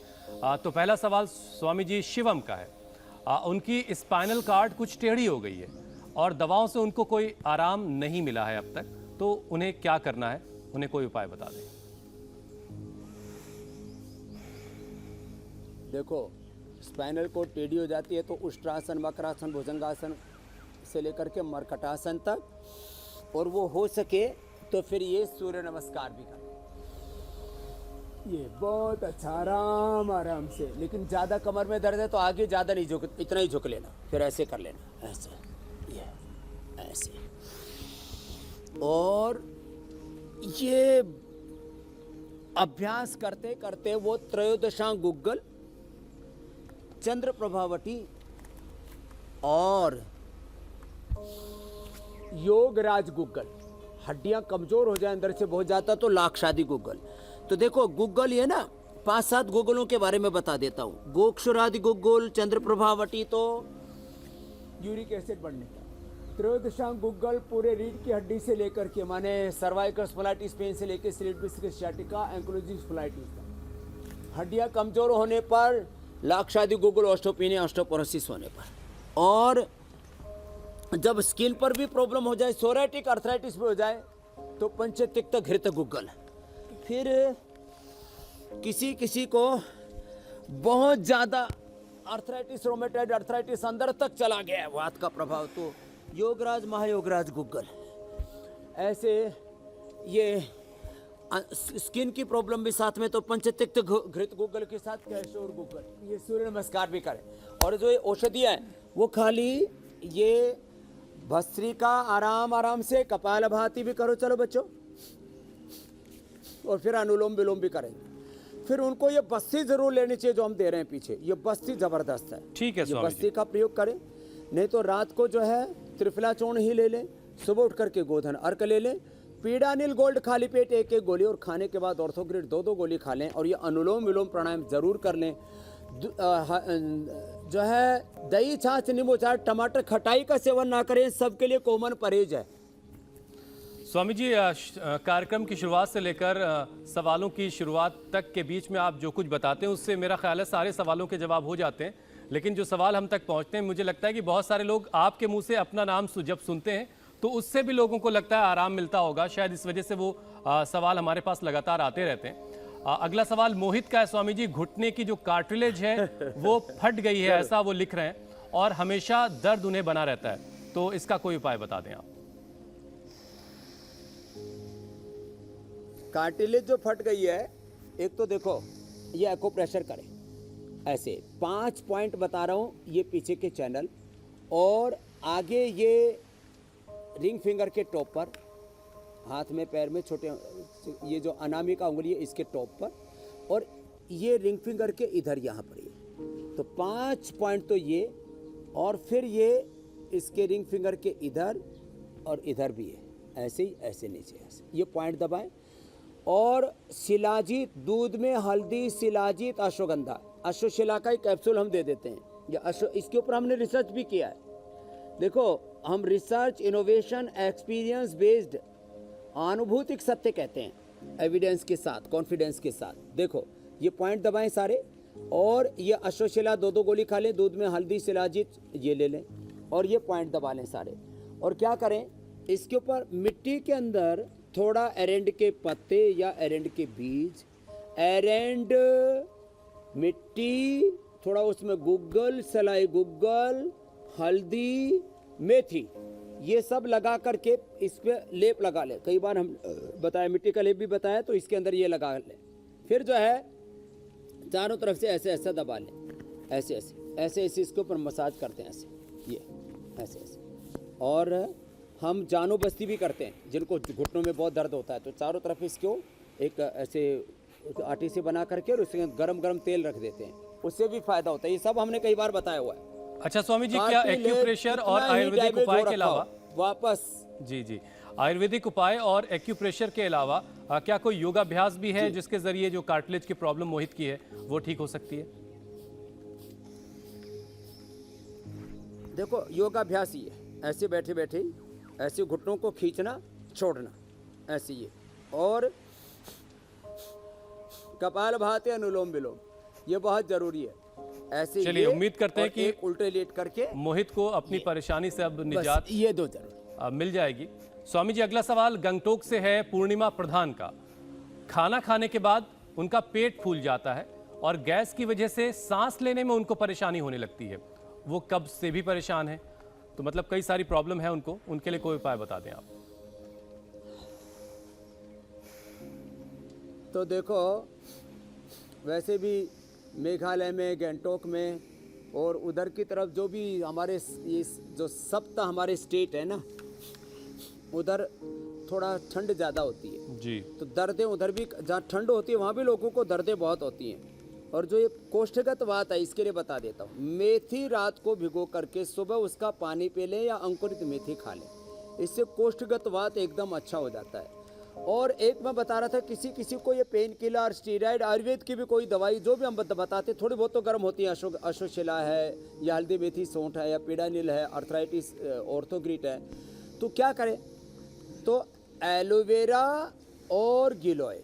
तो पहला सवाल स्वामी जी शिवम का है। उनकी स्पाइनल कार्ड कुछ टेढ़ी हो गई है और दवाओं से उनको कोई आराम नहीं मिला है अब तक, तो उन्हें क्या करना है, उन्हें कोई उपाय बता दें। देखो, स्पाइनल कोड टेढ़ी हो जाती है तो उष्ट्रासन, मकरासन, भुजंगासन से लेकर के मरकटासन तक, और वो हो सके तो फिर ये सूर्य नमस्कार भी करें। ये बहुत अच्छा, आराम आराम से। लेकिन ज़्यादा कमर में दर्द है तो आगे ज़्यादा नहीं झुक, इतना ही झुक लेना, फिर ऐसे कर लेना, ऐसे, ये ऐसे। और ये अभ्यास करते करते वो त्रयोदशांग गुग्गल, चंद्र प्रभावटी और योगराज गुग्गल, हड्डियां कमजोर हो जाए अंदर से बहुत ज्यादा तो लाक्षादी गुग्गल। तो देखो गुग्गल ये ना 5-7 गुग्गलों के बारे में बता देता हूँ। गोक्षुरादि गुग्गल, चंद्र प्रभावटी तो यूरिक एसिड बढ़ने का, त्रयोदशांग गुग्गल पूरे रीढ़ की हड्डी से लेकर के माने सर्वाइकल स्पॉन्डिलाइटिस पेन से लेकर स्लेट सियाटिका, एंक्लोजिंग स्पॉन्डिलाइटिस तक। हड्डियां कमजोर होने पर लाक्षादी गुग्गल, ऑस्टियोपेनिया, ऑस्टियोपोरोसिस होने पर। और जब स्किन पर भी प्रॉब्लम हो जाए, सोराइटिक अर्थराइटिस भी हो जाए, तो पंचतिक्त घृत गुग्गल। फिर किसी किसी को बहुत ज़्यादा अर्थराइटिस, रोमेटॉइड अर्थराइटिस अंदर तक चला गया है, वात का प्रभाव, तो योगराज, महायोगराज गुग्गल। ऐसे ये स्किन की प्रॉब्लम भी साथ में, तो पंचतिक्त घृत गुग्गल के साथ कैशोर गुग्गल। ये सूर्य नमस्कार भी करें। और जो ये औषधियाँ हैं वो खाली ये भस्त्रिका आराम आराम से, कपालभाति भी करो, चलो बच्चों, और फिर अनुलोम विलोम भी करेंगे। फिर उनको ये बस्ती जरूर लेनी चाहिए जो हम दे रहे हैं पीछे, ये बस्ती जबरदस्त है। ठीक है, ये बस्ती का प्रयोग करें, नहीं तो रात को जो है त्रिफला चूर्ण ही ले लें, सुबह उठ करके गोधन अर्क ले लें, पीड़ानिल गोल्ड खाली पेट 1-1 गोली, और खाने के बाद ऑर्थोग्रिड 2-2 गोली खा लें, और ये अनुलोम विलोम प्राणायाम जरूर कर लें। जो है दही, छाछ, नींबू, चाट, टमाटर, खटाई का सेवन ना करें, सबके लिए कॉमन परहेज है। स्वामी जी, कार्यक्रम की शुरुआत से लेकर सवालों की शुरुआत तक के बीच में आप जो कुछ बताते हैं उससे मेरा ख्याल है सारे सवालों के जवाब हो जाते हैं, लेकिन जो सवाल हम तक पहुंचते हैं, मुझे लगता है कि बहुत सारे लोग आपके मुंह से अपना नाम जब सुनते हैं तो उससे भी लोगों को लगता है आराम मिलता होगा, शायद इस वजह से वो सवाल हमारे पास लगातार आते रहते हैं। अगला सवाल मोहित का है। स्वामी जी, घुटने की जो कार्टिलेज है वो फट गई है, ऐसा वो लिख रहे हैं, और हमेशा दर्द उन्हें बना रहता है, तो इसका कोई उपाय बता दें आप। कार्टिलेज जो फट गई है, एक तो देखो ये एक्यूप्रेशर करें, ऐसे 5 पॉइंट बता रहा हूँ, ये पीछे के चैनल, और आगे ये रिंग फिंगर के टॉप पर, हाथ में पैर में छोटे, ये जो अनामिका उंगली है इसके टॉप पर, और ये रिंग फिंगर के इधर यहाँ पर ये, तो 5 पॉइंट तो ये, और फिर ये इसके रिंग फिंगर के इधर और इधर भी है, ऐसे ही, ऐसे नीचे, ऐसे ये पॉइंट दबाएं। और शिलाजीत, दूध में हल्दी, शिलाजीत, अश्वगंधा, अश्वशिला का ही कैप्सूल हम दे देते हैं, या इसके ऊपर हमने रिसर्च भी किया है। देखो, हम रिसर्च, इनोवेशन, एक्सपीरियंस बेस्ड, अनुभूतिक सत्य कहते हैं, एविडेंस के साथ, कॉन्फिडेंस के साथ। देखो ये पॉइंट दबाएं सारे, और ये अश्वशिला 2-2 गोली खा लें, दूध में हल्दी, शिलाजीत ये ले लें, और ये पॉइंट दबा लें सारे। और क्या करें, इसके ऊपर मिट्टी के अंदर थोड़ा एरेंड के पत्ते या एरेंड के बीज, एरेंड मिट्टी, थोड़ा उसमें गुग्गल, सलाई गुग्गल, हल्दी, मेथी, ये सब लगा करके इस पे लेप लगा ले। कई बार हम बताया, मिट्टी का लेप भी बताया, तो इसके अंदर ये लगा ले। फिर जो है चारों तरफ से ऐसे ऐसे दबा लें, ऐसे ऐसे ऐसे ऐसे इसके ऊपर मसाज करते हैं, ऐसे ये ऐसे ऐसे। और हम जानो बस्ती भी करते हैं, जिनको घुटनों में बहुत दर्द होता है, तो चारों तरफ इसको एक ऐसे आटे से बना करके और उसके गरम गरम तेल रख देते हैं, उससे भी फायदा होता है। ये सब हमने कई बार बताया हुआ है। अच्छा स्वामी जी, क्या एक्यूप्रेशर और आयुर्वेदिक उपाय के अलावा वापस जी आयुर्वेदिक उपाय और एक्यूप्रेशर के अलावा क्या कोई योगाभ्यास भी है जिसके जरिए जो कार्टिलेज की प्रॉब्लम मोहित की है वो ठीक हो सकती है? देखो योगाभ्यास ही है, ऐसे बैठे बैठे ही ऐसे घुटनों को खींचना छोड़ना, ऐसे ये, और कपालभाति अनुलोम विलोम, ये बहुत ज़रूरी है। ऐसे चलिए, ये उम्मीद करते हैं और कि एक उल्टे लेट करके मोहित को अपनी परेशानी से अब बस निजात ये दो जरूर। मिल जाएगी। स्वामी जी, अगला सवाल गंगटोक से है पूर्णिमा प्रधान का। खाना खाने के बाद उनका पेट फूल जाता है और गैस की वजह से सांस लेने में उनको परेशानी होने लगती है। वो कब्ज से भी परेशान है, तो मतलब कई सारी प्रॉब्लम है उनको। उनके लिए कोई उपाय बता दें आप। तो देखो, वैसे भी मेघालय में, गंगटोक में और उधर की तरफ जो भी हमारे ये जो सप्त हमारे स्टेट है ना, उधर थोड़ा ठंड ज़्यादा होती है जी। तो दर्दें उधर भी, जहाँ ठंड होती है वहाँ भी लोगों को दर्दें बहुत होती हैं। और जो ये कोष्ठगत वात है, इसके लिए बता देता हूँ। मेथी रात को भिगो करके सुबह उसका पानी पी लें या अंकुरित मेथी खा लें, इससे कोष्ठगत वात एकदम अच्छा हो जाता है। और एक मैं बता रहा था, किसी को ये पेन किलर, स्टीरॉयड, आयुर्वेद की भी कोई दवाई जो भी हम बताते, थोड़ी बहुत तो गर्म होती है। अश्वशिला है या हल्दी मेथी सौंठ है या पीडानिल है, अर्थराइटिस ऑर्थोग्रिट है, तो क्या करें? तो एलोवेरा और गिलोय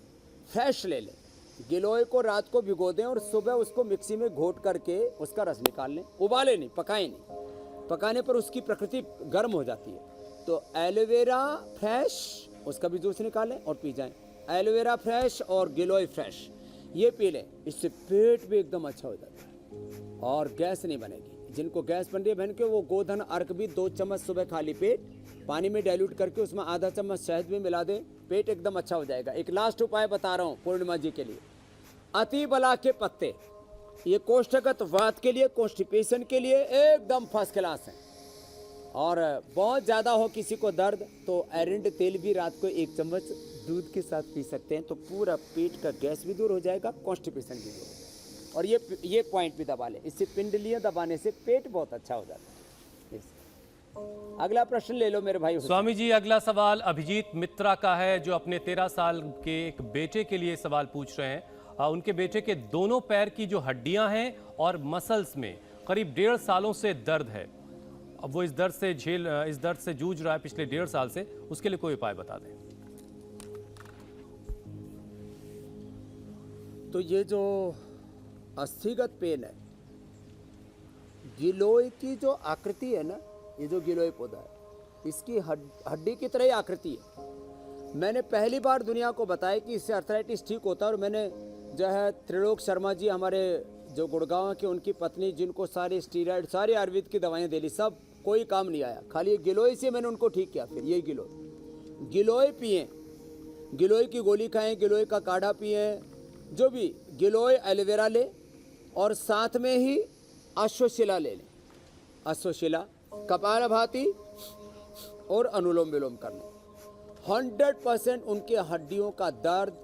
फ्रेश ले लें। गिलोय को रात को भिगो दें और सुबह उसको मिक्सी में घोट करके उसका रस निकाल लें। उबाले नहीं, पकाएं नहीं। पकाने पर उसकी प्रकृति गर्म हो जाती है। तो एलोवेरा फ्रेश, उसका भी जूस निकालें और पी जाएं। एलोवेरा फ्रेश और गिलोय फ्रेश ये पी लें, इससे पेट भी एकदम अच्छा हो जाता है और गैस नहीं बनेगी। जिनको गैस बन रही है बहन के, वो गोधन अर्क भी 2 चम्मच सुबह खाली पेट पानी में डाइल्यूट करके उसमें आधा चम्मच शहद भी मिला दें, पेट एकदम अच्छा हो जाएगा। एक लास्ट उपाय बता रहा हूँ पूर्णिमा जी के लिए। अति बला के पत्ते, ये कोष्ठगत वात के लिए, कॉन्स्टिपेशन के लिए एकदम फर्स्ट क्लास है। और बहुत ज़्यादा हो किसी को दर्द, तो एरिंड तेल भी रात को 1 चम्मच दूध के साथ पी सकते हैं, तो पूरा पेट का गैस भी दूर हो जाएगा, कॉन्स्टिपेशन भी दूर। और ये पॉइंट भी दबा लें, इससे पिंडलियाँ दबाने से पेट बहुत अच्छा हो जाता है। अगला प्रश्न ले लो मेरे भाई। स्वामी जी, अगला सवाल अभिजीत मित्रा का है, जो अपने 13 साल के एक बेटे के लिए सवाल पूछ रहे हैं। उनके बेटे के दोनों पैर की जो हड्डियां हैं और मसल्स में करीब 1.5 सालों से दर्द है। अब वो इस दर्द से जूझ रहा है पिछले 1.5 साल से। उसके लिए कोई उपाय बता दें। तो ये जो अस्थिगत पेन है, गिलोय की जो आकृति है ना, ये जो गिलोय पौधा है, इसकी हड्डी की तरह ही आकृति है। मैंने पहली बार दुनिया को बताया कि इससे अर्थराइटिस ठीक होता है। और मैंने जो है त्रिलोक शर्मा जी, हमारे जो गुड़गांव के, उनकी पत्नी, जिनको सारे स्टीरॉयड, सारी आयुर्वेद की दवाएं दे ली, सब कोई काम नहीं आया। खाली ये गिलोय से मैंने उनको ठीक किया। फिर ये गिलोय पिए, गिलोय की गोली खाएं, गिलोय का काढ़ा पिए, जो भी। गिलोय, एलोवेरा ले और साथ में ही अश्वशिला ले लें। अश्वशिला, कपालभाति और अनुलोम विलोम कर लें। 100% उनके हड्डियों का दर्द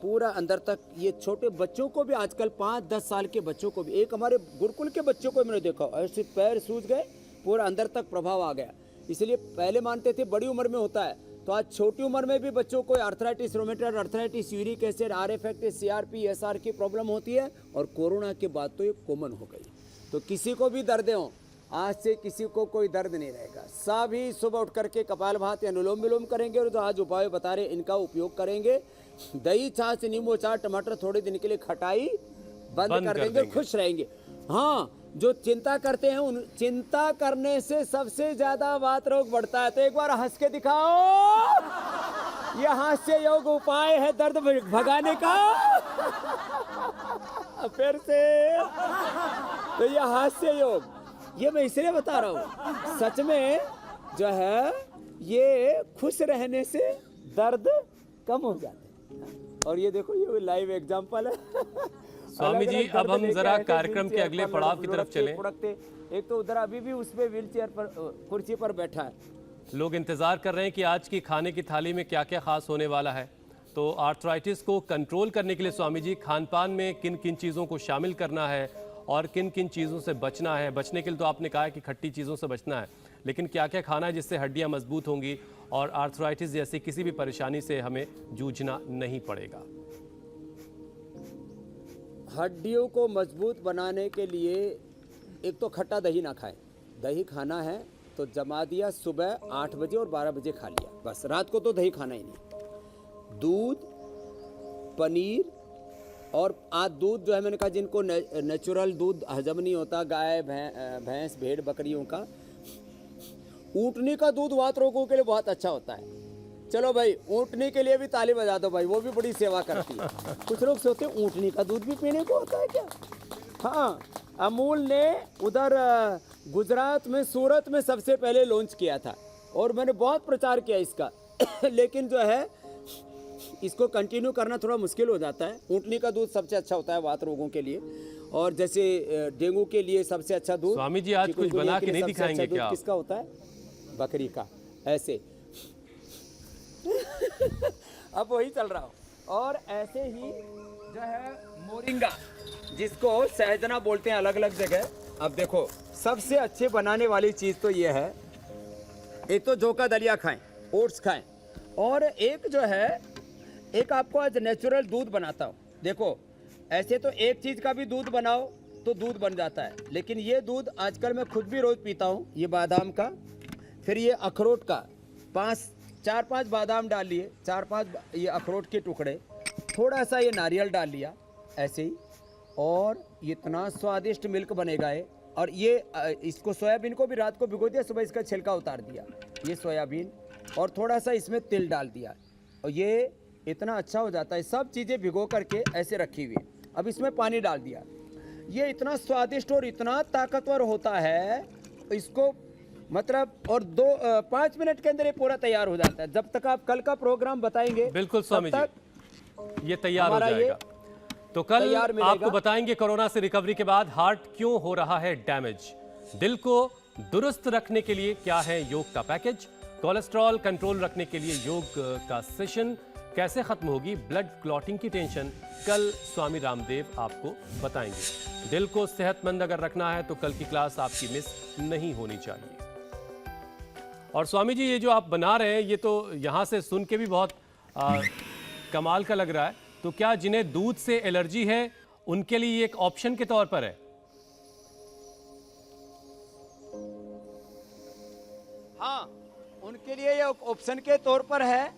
पूरा अंदर तक, ये छोटे बच्चों को भी आजकल 5-10 साल के बच्चों को भी, एक हमारे गुरुकुल के बच्चों को मैंने देखा, ऐसे पैर सूज गए, पूरा अंदर तक प्रभाव आ गया। इसलिए पहले मानते थे बड़ी उम्र में होता है, तो आज छोटी उम्र में भी बच्चों को arthritis rheumatoid arthritis, uric acid, RA factors, CRP, ESR की प्रॉब्लम होती है। और कोरोना के बाद तो ये कॉमन हो गई। तो किसी को भी दर्द हो, आज से किसी को कोई दर्द नहीं रहेगा। सभी सुबह उठ करके कपालभाति, अनुलोम विलोम करेंगे और जो आज उपाय बता रहे इनका उपयोग करेंगे। दही, छाछ, नींबू, अचार, टमाटर, थोड़े दिन के लिए खटाई बंद कर देंगे, खुश रहेंगे। हाँ, जो चिंता करते हैं, उन चिंता करने से सबसे ज्यादा वात रोग बढ़ता है। तो एक बार हंस के दिखाओ, ये हास्य योग उपाय है दर्द भगाने का। फिर से, तो ये हास्य योग, ये मैं इसलिए बता रहा हूँ, सच में जो है ये खुश रहने से दर्द कम हो जाते हैं। और ये देखो, ये लाइव एग्जांपल है। स्वामी जी, अब हम जरा कार्यक्रम के अगले पड़ाव की तरफ चलें। एक तो उधर अभी भी उसमें व्हीलचेयर पर, कुर्सी पर बैठा है। लोग इंतजार कर रहे हैं कि आज की खाने की थाली में क्या क्या खास होने वाला है। तो आर्थराइटिस को कंट्रोल करने के लिए स्वामी जी, खान पान में किन किन चीज़ों को शामिल करना है और किन किन चीज़ों से बचना है? बचने के लिए तो आपने कहा है कि खट्टी चीज़ों से बचना है, लेकिन क्या क्या खाना है जिससे हड्डियां मजबूत होंगी और आर्थराइटिस जैसी किसी भी परेशानी से हमें जूझना नहीं पड़ेगा? हड्डियों को मजबूत बनाने के लिए एक तो खट्टा दही ना खाएं। दही खाना है तो जमा दिया, सुबह 8 बजे और 12 बजे खा लिया, बस। रात को तो दही खाना ही नहीं। दूध, पनीर, और आज दूध जो है, मैंने कहा जिनको नेचुरल दूध हजम नहीं होता, गाय भैंस भेड़ बकरियों का, ऊँटनी का दूध वात रोगों के लिए बहुत अच्छा होता है। चलो भाई, ऊँटनी के लिए भी ताली बजा दो भाई, वो भी बड़ी सेवा करती है। कुछ लोग सोचते हैं ऊँटनी का दूध भी पीने को होता है क्या? हाँ, अमूल ने उधर गुजरात में सूरत में सबसे पहले लॉन्च किया था और मैंने बहुत प्रचार किया इसका लेकिन जो है इसको कंटिन्यू करना थोड़ा मुश्किल हो जाता है। ऊँटनी का दूध सबसे अच्छा होता है वात रोगों के लिए, और जैसे डेंगू के लिए सबसे अच्छा दूध। स्वामी जी आज कुछ बना के नहीं दिखाएंगे क्या? किसका होता है? बकरी का, ऐसे अब वही चल रहा हो। और ऐसे ही जो है मोरिंगा, जिसको सहजना बोलते हैं अलग अलग जगह। अब देखो, सबसे अच्छे बनाने वाली चीज़ तो ये है, एक तो जौ का दलिया खाएं, ओट्स खाएं, और एक जो है, एक आपको आज नेचुरल दूध बनाता हूँ। देखो, ऐसे तो एक चीज़ का भी दूध बनाओ तो दूध बन जाता है, लेकिन ये दूध आजकल मैं खुद भी रोज़ पीता हूँ। ये बादाम का, फिर ये अखरोट का, 4-5 बादाम डाल लिए, 4-5 ये अखरोट के टुकड़े, थोड़ा सा ये नारियल डाल लिया ऐसे ही, और इतना स्वादिष्ट मिल्क बनेगा ये। और ये इसको सोयाबीन को भी रात को भिगो दिया, सुबह इसका छिलका उतार दिया, ये सोयाबीन, और थोड़ा सा इसमें तिल डाल दिया, और ये इतना अच्छा हो जाता है। सब चीज़ें भिगो करके ऐसे रखी हुई, अब इसमें पानी डाल दिया, ये इतना स्वादिष्ट और इतना ताकतवर होता है इसको, मतलब, और 5 मिनट के अंदर ये पूरा तैयार हो जाता है। जब तक आप कल का प्रोग्राम बताएंगे, बिल्कुल स्वामी जी, ये तैयार हो हमारा जाएगा। तो कल तैयार मिलेगा। आपको बताएंगे कोरोना से रिकवरी के बाद हार्ट क्यों हो रहा है डैमेज, दिल को दुरुस्त रखने के लिए क्या है योग का पैकेज, कोलेस्ट्रॉल कंट्रोल रखने के लिए योग का सेशन कैसे खत्म होगी ब्लड क्लॉटिंग की टेंशन, कल स्वामी रामदेव आपको बताएंगे। दिल को सेहतमंद अगर रखना है तो कल की क्लास आपकी मिस नहीं होनी चाहिए। और स्वामी जी, ये जो आप बना रहे हैं, ये तो यहाँ से सुन के भी बहुत कमाल का लग रहा है। तो क्या जिन्हें दूध से एलर्जी है उनके लिए ये एक ऑप्शन के तौर पर है? हाँ, उनके लिए ये ऑप्शन के तौर पर है,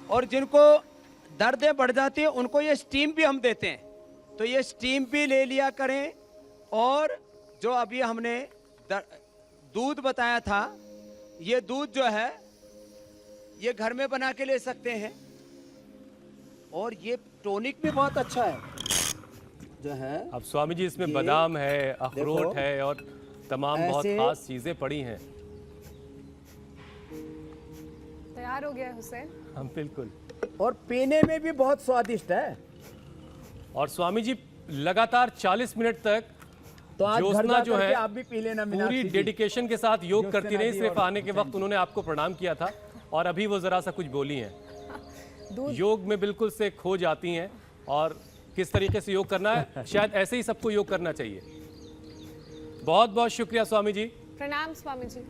और जिनको दर्दें बढ़ जाती हैं उनको ये स्टीम भी हम देते हैं, तो ये स्टीम भी ले लिया करें। और जो अभी हमने दूध बताया था, ये दूध जो है ये घर में बना के ले सकते हैं, और ये टॉनिक भी बहुत अच्छा है जो है। अब स्वामी जी इसमें बादाम है, अखरोट है, और तमाम बहुत खास चीजें पड़ी हैं। तैयार हो गया हुसैन? हम बिल्कुल, और पीने में भी बहुत स्वादिष्ट है। और स्वामी जी लगातार 40 मिनट तक तो आज घर ज्योत्सना जो है आप भी पी लेना, पूरी डेडिकेशन के साथ योग करती रही। सिर्फ आने के वक्त उन्होंने आपको प्रणाम किया था, और अभी वो जरा सा कुछ बोली हैं। योग में बिल्कुल से खो जाती हैं, और किस तरीके से योग करना है, शायद ऐसे ही सबको योग करना चाहिए। बहुत बहुत शुक्रिया स्वामी जी। प्रणाम स्वामी जी।